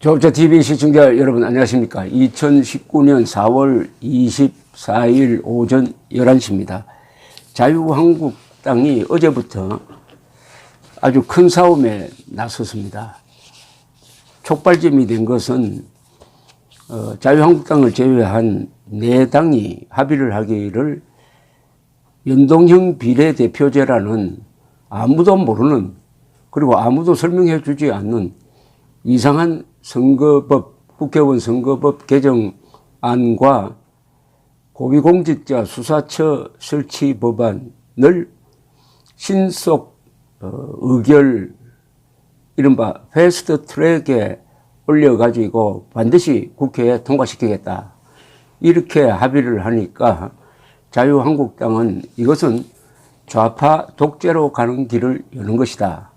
조업자TV 시청자 여러분 안녕하십니까. 2019년 4월 24일 오전 11시입니다. 자유한국당이 어제부터 아주 큰 싸움에 나섰습니다. 촉발점이 된 것은 자유한국당을 제외한 4당이 합의를 하기를 연동형 비례대표제라는 아무도 모르는, 그리고 아무도 설명해 주지 않는 이상한 선거법, 국회의원 선거법 개정안과 고위공직자 수사처 설치 법안을 신속 의결, 이른바 패스트 트랙에 올려가지고 반드시 국회에 통과시키겠다, 이렇게 합의를 하니까 자유한국당은 이것은 좌파 독재로 가는 길을 여는 것이다,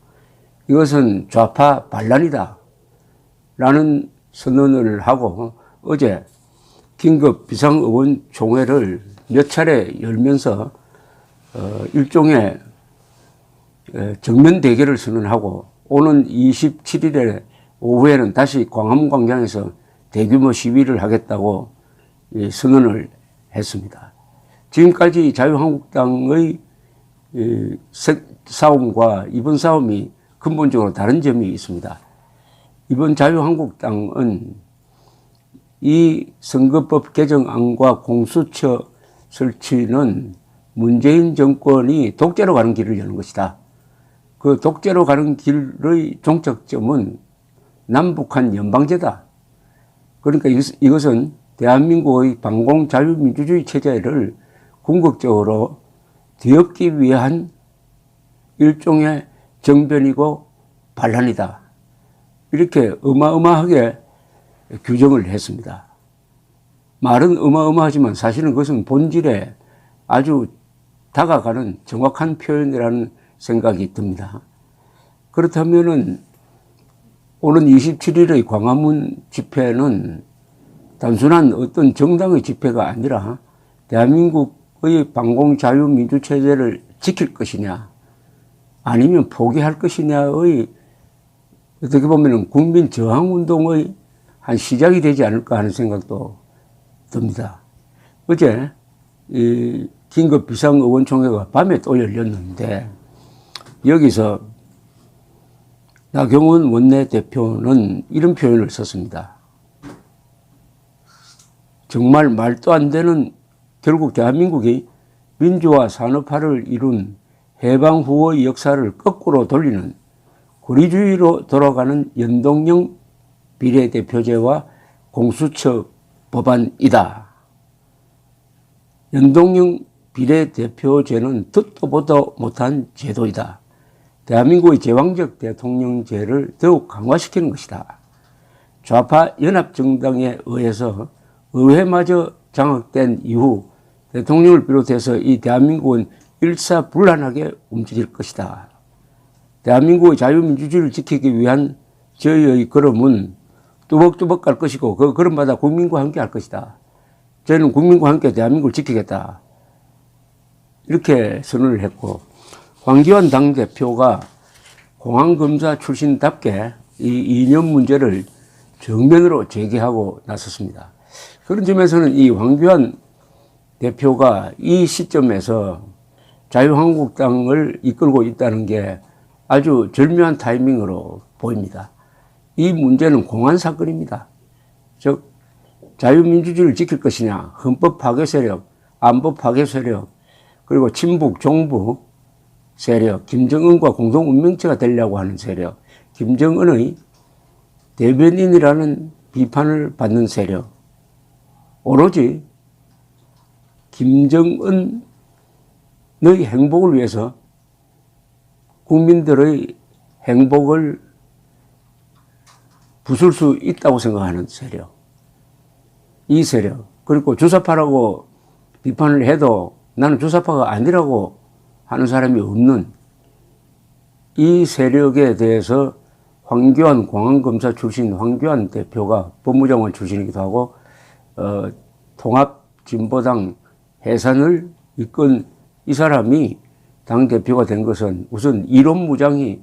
이것은 좌파 반란이다 라는 선언을 하고 어제 긴급 비상의원총회를 몇 차례 열면서 일종의 정면 대결을 선언하고, 오는 27일에 오후에는 다시 광화문광장에서 대규모 시위를 하겠다고 선언을 했습니다. 지금까지 자유한국당의 싸움과 이번 싸움이 근본적으로 다른 점이 있습니다. 이번 자유한국당은 이 선거법 개정안과 공수처 설치는 문재인 정권이 독재로 가는 길을 여는 것이다. 그 독재로 가는 길의 종착점은 남북한 연방제다. 그러니까 이것은 대한민국의 반공자유민주주의 체제를 궁극적으로 뒤엎기 위한 일종의 정변이고 반란이다, 이렇게 어마어마하게 규정을 했습니다. 말은 어마어마하지만 사실은 그것은 본질에 아주 다가가는 정확한 표현이라는 생각이 듭니다. 그렇다면은 오는 27일의 광화문 집회는 단순한 어떤 정당의 집회가 아니라 대한민국의 반공자유민주체제를 지킬 것이냐 아니면 포기할 것이냐의 어떻게 보면 국민 저항운동의 한 시작이 되지 않을까 하는 생각도 듭니다. 어제 이 긴급 비상의원총회가 밤에 또 열렸는데, 여기서 나경원 원내대표는 이런 표현을 썼습니다. 정말 말도 안 되는, 결국 대한민국이 민주화 산업화를 이룬 해방 후의 역사를 거꾸로 돌리는 고리주의로 돌아가는 연동형 비례대표제와 공수처 법안이다. 연동형 비례대표제는 듣도 보도 못한 제도이다. 대한민국의 제왕적 대통령제를 더욱 강화시키는 것이다. 좌파 연합정당에 의해서 의회마저 장악된 이후 대통령을 비롯해서 이 대한민국은 일사불란하게 움직일 것이다. 대한민국의 자유민주주의를 지키기 위한 저희의 걸음은 뚜벅뚜벅 갈 것이고, 그 걸음마다 국민과 함께 할 것이다. 저희는 국민과 함께 대한민국을 지키겠다, 이렇게 선언을 했고, 황교안 당대표가 공안검사 출신답게 이 이념 문제를 정면으로 제기하고 나섰습니다. 그런 점에서는 이 황교안 대표가 이 시점에서 자유한국당을 이끌고 있다는 게 아주 절묘한 타이밍으로 보입니다. 이 문제는 공안 사건입니다. 즉 자유민주주의를 지킬 것이냐, 헌법 파괴 세력, 안보 파괴 세력, 그리고 친북 종부 세력, 김정은과 공동 운명체가 되려고 하는 세력, 김정은의 대변인이라는 비판을 받는 세력, 오로지 김정은의 행복을 위해서 국민들의 행복을 부술 수 있다고 생각하는 세력, 이 세력, 그리고 주사파라고 비판을 해도 나는 주사파가 아니라고 하는 사람이 없는 이 세력에 대해서 황교안 공안검사 출신 황교안 대표가 법무장관 출신이기도 하고 통합진보당 해산을 이끈 이 사람이 당대표가 된 것은 우선 이론 무장이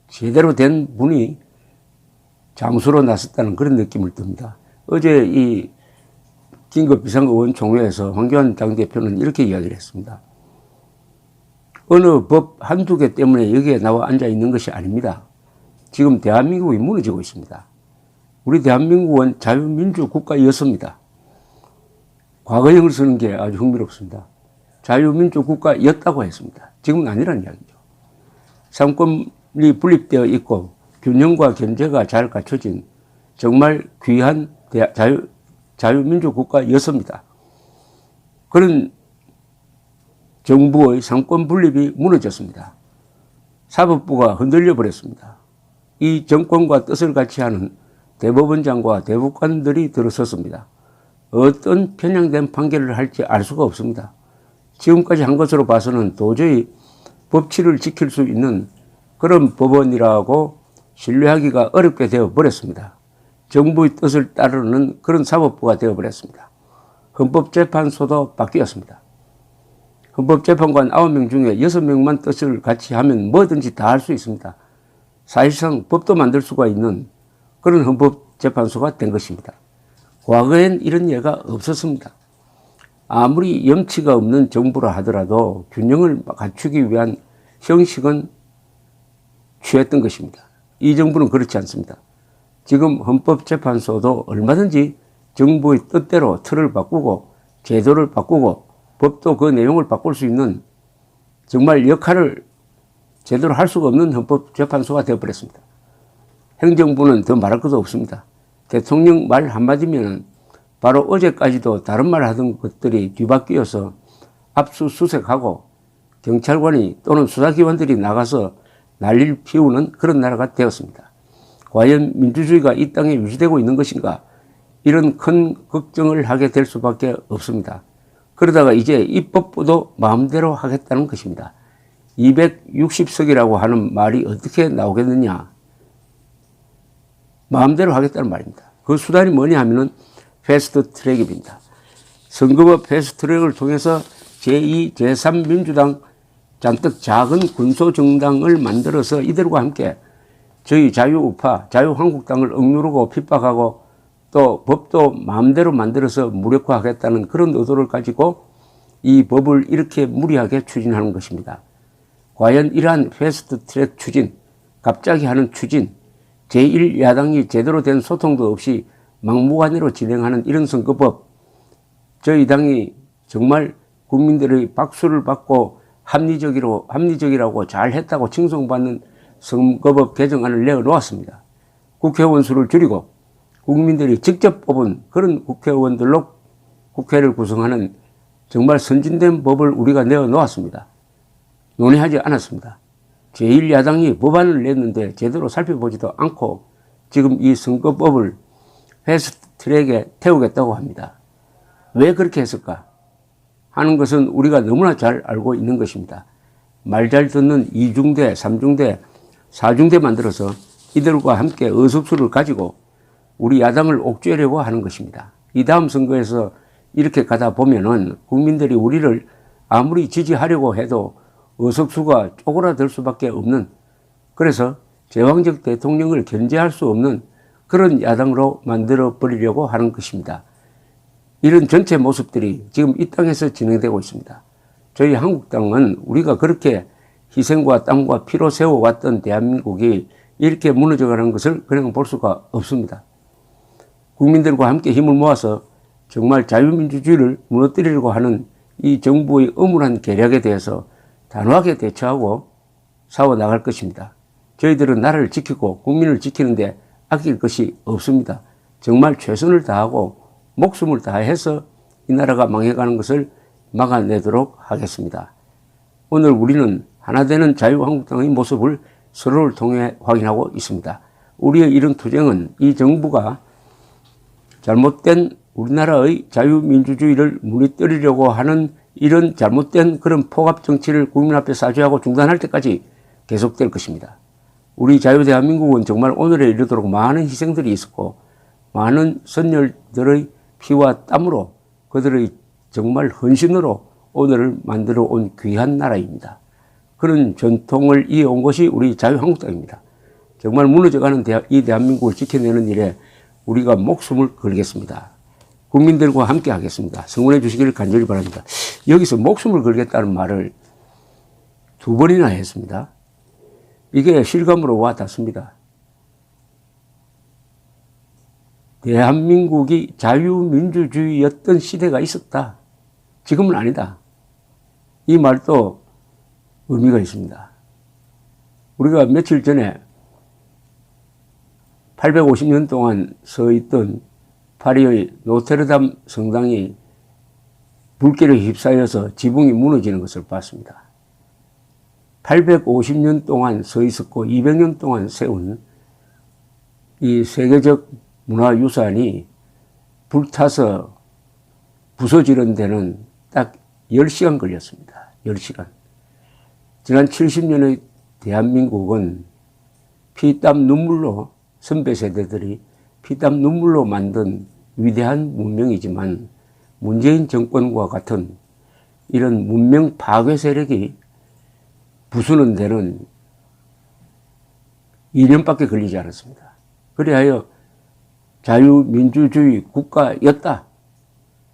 제대로 된 분이 장수로 나섰다는 그런 느낌을 듭니다. 어제 이 긴급 비상의원총회에서 황교안 당대표는 이렇게 이야기를 했습니다. 어느 법 한두 개 때문에 여기에 나와 앉아 있는 것이 아닙니다. 지금 대한민국이 무너지고 있습니다. 우리 대한민국은 자유민주국가였습니다. 과거형을 쓰는 게 아주 흥미롭습니다. 자유민주국가였다고 했습니다. 지금은 아니라는 이야기죠. 상권이 분립되어 있고 균형과 견제가 잘 갖춰진 정말 귀한 자유민주국가였습니다. 그런 정부의 상권 분립이 무너졌습니다. 사법부가 흔들려 버렸습니다. 이 정권과 뜻을 같이 하는 대법원장과 대법관들이 들어섰습니다. 어떤 편향된 판결을 할지 알 수가 없습니다. 지금까지 한 것으로 봐서는 도저히 법치를 지킬 수 있는 그런 법원이라고 신뢰하기가 어렵게 되어버렸습니다. 정부의 뜻을 따르는 그런 사법부가 되어버렸습니다. 헌법재판소도 바뀌었습니다. 헌법재판관 9명 중에 6명만 뜻을 같이 하면 뭐든지 다 할 수 있습니다. 사실상 법도 만들 수가 있는 그런 헌법재판소가 된 것입니다. 과거엔 이런 예가 없었습니다. 아무리 염치가 없는 정부라 하더라도 균형을 갖추기 위한 형식은 취했던 것입니다. 이 정부는 그렇지 않습니다. 지금 헌법재판소도 얼마든지 정부의 뜻대로 틀을 바꾸고 제도를 바꾸고 법도 그 내용을 바꿀 수 있는 정말 역할을 제대로 할 수가 없는 헌법재판소가 되어버렸습니다. 행정부는 더 말할 것도 없습니다. 대통령 말 한마디면 바로 어제까지도 다른 말 하던 것들이 뒤바뀌어서 압수수색하고 경찰관이 또는 수사기관들이 나가서 난리를 피우는 그런 나라가 되었습니다. 과연 민주주의가 이 땅에 유지되고 있는 것인가? 이런 큰 걱정을 하게 될 수밖에 없습니다. 그러다가 이제 입법부도 마음대로 하겠다는 것입니다. 260석이라고 하는 말이 어떻게 나오겠느냐? 마음대로 하겠다는 말입니다. 그 수단이 뭐냐 하면은 패스트 트랙입니다. 선거법 패스트 트랙을 통해서 제2, 제3 민주당 잔뜩 작은 군소정당을 만들어서 이들과 함께 저희 자유우파, 자유한국당을 억누르고 핍박하고 또 법도 마음대로 만들어서 무력화하겠다는 그런 의도를 가지고 이 법을 이렇게 무리하게 추진하는 것입니다. 과연 이러한 패스트 트랙 추진, 갑자기 하는 추진, 제1야당이 제대로 된 소통도 없이 막무가내로 진행하는 이런 선거법, 저희 당이 정말 국민들의 박수를 받고 합리적이라고 잘했다고 칭송받는 선거법 개정안을 내어놓았습니다. 국회의원 수를 줄이고 국민들이 직접 뽑은 그런 국회의원들로 국회를 구성하는 정말 선진된 법을 우리가 내어놓았습니다. 논의하지 않았습니다. 제1야당이 법안을 냈는데 제대로 살펴보지도 않고 지금 이 선거법을 패스트 트랙에 태우겠다고 합니다. 왜 그렇게 했을까 하는 것은 우리가 너무나 잘 알고 있는 것입니다. 말 잘 듣는 2중대, 3중대, 4중대 만들어서 이들과 함께 의석수를 가지고 우리 야당을 옥죄려고 하는 것입니다. 이 다음 선거에서 이렇게 가다 보면은 국민들이 우리를 아무리 지지하려고 해도 의석수가 쪼그라들 수밖에 없는, 그래서 제왕적 대통령을 견제할 수 없는 그런 야당으로 만들어 버리려고 하는 것입니다. 이런 전체 모습들이 지금 이 땅에서 진행되고 있습니다. 저희 한국당은 우리가 그렇게 희생과 땀과 피로 세워왔던 대한민국이 이렇게 무너져가는 것을 그냥 볼 수가 없습니다. 국민들과 함께 힘을 모아서 정말 자유민주주의를 무너뜨리려고 하는 이 정부의 엄울한 계략에 대해서 단호하게 대처하고 싸워나갈 것입니다. 저희들은 나라를 지키고 국민을 지키는데 아낄 것이 없습니다. 정말 최선을 다하고 목숨을 다해서 이 나라가 망해가는 것을 막아내도록 하겠습니다. 오늘 우리는 하나 되는 자유한국당의 모습을 서로를 통해 확인하고 있습니다. 우리의 이런 투쟁은 이 정부가 잘못된 우리나라의 자유민주주의를 무너뜨리려고 하는 이런 잘못된 그런 포갑 정치를 국민 앞에 사죄하고 중단할 때까지 계속될 것입니다. 우리 자유대한민국은 정말 오늘에 이르도록 많은 희생들이 있었고 많은 선열들의 피와 땀으로 그들의 정말 헌신으로 오늘을 만들어 온 귀한 나라입니다. 그런 전통을 이어온 것이 우리 자유한국당입니다. 정말 무너져가는 이 대한민국을 지켜내는 일에 우리가 목숨을 걸겠습니다. 국민들과 함께 하겠습니다. 성원해 주시기를 간절히 바랍니다. 여기서 목숨을 걸겠다는 말을 2번이나 했습니다. 이게 실감으로 와 닿습니다. 대한민국이 자유민주주의였던 시대가 있었다. 지금은 아니다. 이 말도 의미가 있습니다. 우리가 며칠 전에 850년 동안 서 있던 파리의 노트르담 성당이 불길에 휩싸여서 지붕이 무너지는 것을 봤습니다. 850년 동안 서 있었고 200년 동안 세운 이 세계적 문화유산이 불타서 부서지는 데는 딱 10시간 걸렸습니다. 10시간. 지난 70년의 대한민국은 피땀 눈물로 선배 세대들이 피땀 눈물로 만든 위대한 문명이지만 문재인 정권과 같은 이런 문명 파괴 세력이 부수는 데는 2년밖에 걸리지 않았습니다. 그리하여 자유민주주의 국가였다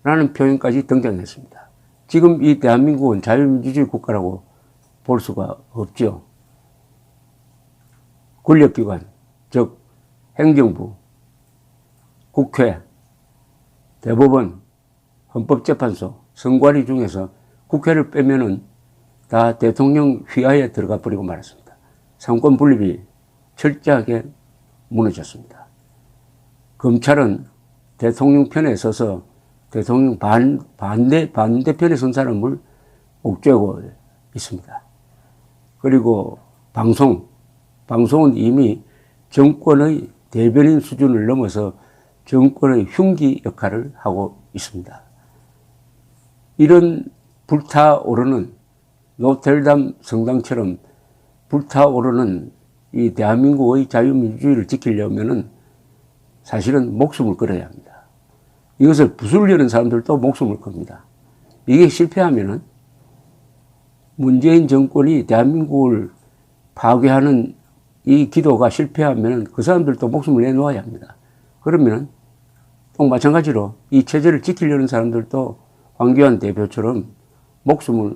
라는 표현까지 등장했습니다. 지금 이 대한민국은 자유민주주의 국가라고 볼 수가 없죠. 권력기관, 즉 행정부, 국회, 대법원, 헌법재판소, 선관위 중에서 국회를 빼면은 다 대통령 휘하에 들어가 버리고 말았습니다. 상권 분립이 철저하게 무너졌습니다. 검찰은 대통령 편에 서서 대통령 반대편에 선 사람을 옥죄고 있습니다. 그리고 방송은 이미 정권의 대변인 수준을 넘어서 정권의 흉기 역할을 하고 있습니다. 이런 불타오르는 노트르담 성당처럼 불타오르는 이 대한민국의 자유민주주의를 지키려면은 사실은 목숨을 걸어야 합니다. 이것을 부수려는 사람들도 목숨을 겁니다. 이게 실패하면은 문재인 정권이 대한민국을 파괴하는 이 기도가 실패하면은 그 사람들도 목숨을 내놓아야 합니다. 그러면은 또 마찬가지로 이 체제를 지키려는 사람들도 황교안 대표처럼 목숨을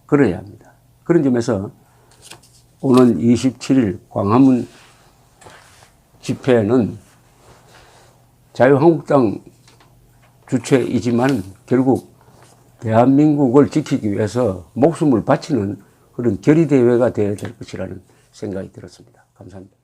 걸어야 합니다. 그런 점에서 오는 27일 광화문 집회는 자유한국당 주최이지만 결국 대한민국을 지키기 위해서 목숨을 바치는 그런 결의대회가 되어야 될 것이라는 생각이 들었습니다. 감사합니다.